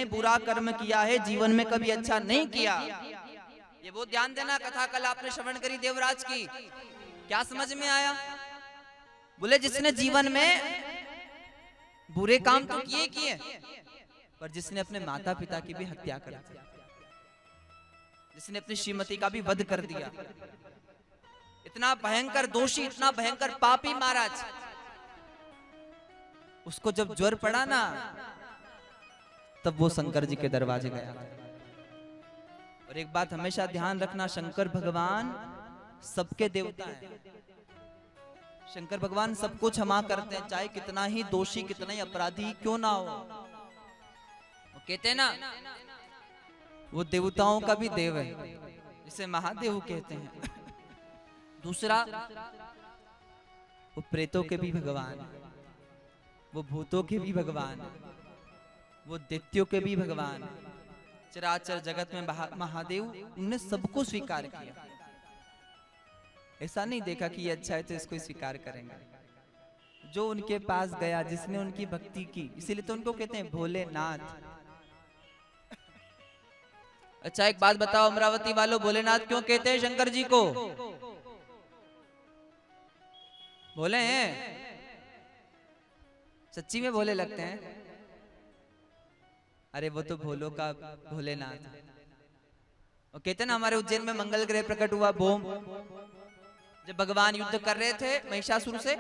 जिसने बुरा कर्म किया है जीवन में कभी अच्छा नहीं किया। ये वो ध्यान देना, कथा कल आपने श्रवण करी देवराज की, क्या समझ में आया? बोले जिसने जीवन में बुरे काम तो किए किए, पर जिसने अपने माता पिता की भी हत्या कर दी, जिसने अपनी श्रीमती का भी वध कर दिया, इतना भयंकर दोषी, इतना भयंकर पापी महाराज, उसको जब ज्वर पड़ा ना तब वो शंकर जी के दरवाजे गया। और एक बात हमेशा ध्यान रखना, शंकर भगवान सबके देवता हैं। शंकर भगवान सबको क्षमा करते हैं, चाहे कितना ही दोषी, कितना ही अपराधी क्यों ना हो। वो कहते हैं ना, वो देवताओं का भी देव है, जिसे महादेव कहते हैं। दूसरा, वो प्रेतों के भी भगवान, वो भूतों के भी भगवान, वो दैत्यों के भी भगवान। चराचर जगत में महादेव, उन्होंने सबको स्वीकार किया। ऐसा नहीं देखा कि ये अच्छा है तो इसको स्वीकार करेंगे। जो उनके पास गया, जिसने उनकी भक्ति की, इसीलिए तो उनको कहते हैं भोलेनाथ। अच्छा एक बात बताओ अमरावती वालों, भोलेनाथ क्यों कहते हैं शंकर जी को? भोले हैं? सच्ची में भोले लगते हैं? अरे वो तो भोलों का भोलेनाथ। वो कहते हैं ना, हमारे उज्जैन में मंगल ग्रह प्रकट हुआ, भूम, जब भगवान युद्ध कर रहे थे महिषासुर से,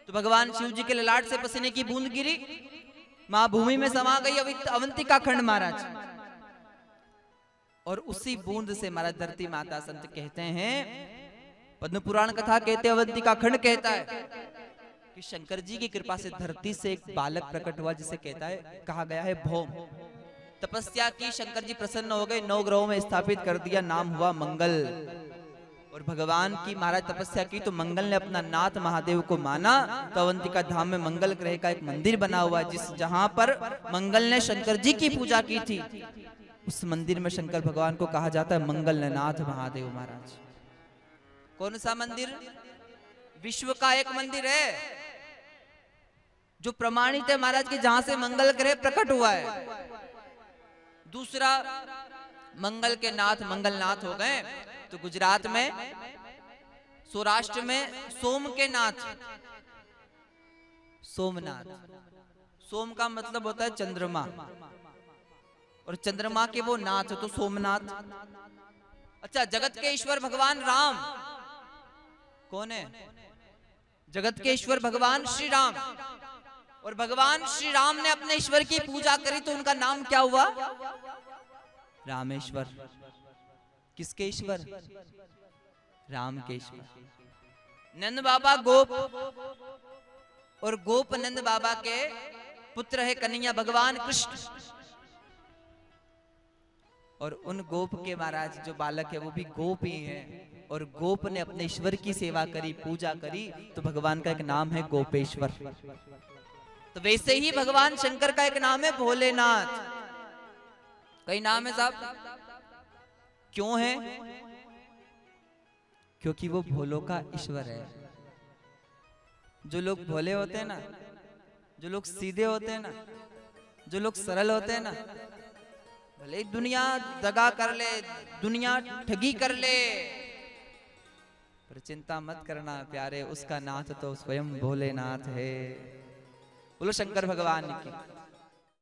तो भगवान शिव जी के ललाट से पसीने की बूंद गिरी, मां भूमि में समा गई अवंतिका खंड महाराज। और उसी बूंद से महाराज धरती माता, संत कहते हैं, पद्म पुराण कथा कहते हैं, अवंतिका खंड कहता है कि शंकर जी की कृपा से धरती से एक बालक प्रकट हुआ, जिसे कहता है, कहा गया है भौम। तपस्या की, शंकर जी प्रसन्न हो गए, 9 ग्रहों में स्थापित कर दिया, नाम हुआ मंगल। और भगवान की महाराज तपस्या की तो मंगल ने अपना नाथ महादेव को माना, तो अवंतिका धाम में मंगल ग्रह का एक मंदिर बना हुआ है, जिस जहां पर मंगल ने शंकर जी की पूजा की थी, उस मंदिर में शंकर भगवान को कहा जाता है मंगलनाथ महादेव महाराज। कौन सा मंदिर? विश्व का एक मंदिर है जो प्रमाणित है महाराज की, जहां से मंगल ग्रह प्रकट हुआ है। दूसरा, मंगल के नाथ मंगलनाथ हो गए, तो गुजरात में, सौराष्ट्र में सोम के नाथ, सोमनाथ। सोम का मतलब होता है चंद्रमा, और चंद्रमा के वो नाथ तो सोमनाथ। अच्छा, जगत के ईश्वर भगवान राम कौन है? जगत के ईश्वर भगवान श्री राम। और भगवान श्री राम ने अपने ईश्वर की पूजा करी, तो उनका नाम क्या हुआ? रामेश्वर। किसके ईश्वर? राम के ईश्वर। नंद बाबा गोप, और गोप नंद बाबा के पुत्र है कन्हैया भगवान कृष्ण। और उन गोप के महाराज जो बालक है वो भी गोप ही है, और गोप ने अपने ईश्वर की सेवा करी, पूजा करी, तो भगवान का एक नाम है गोपेश्वर। तो वैसे ही भगवान शंकर का एक नाम है भोलेनाथ। कई नाम है साहब, क्यों है? क्योंकि वो भोलों का ईश्वर है। जो लोग भोले होते हैं ना, जो लोग सीधे होते हैं ना, जो लोग सरल होते हैं ना, भले दुनिया दगा कर ले, दुनिया ठगी कर ले, पर चिंता मत करना प्यारे, उसका नाथ तो स्वयं भोलेनाथ है। बोलो शंकर भगवान की।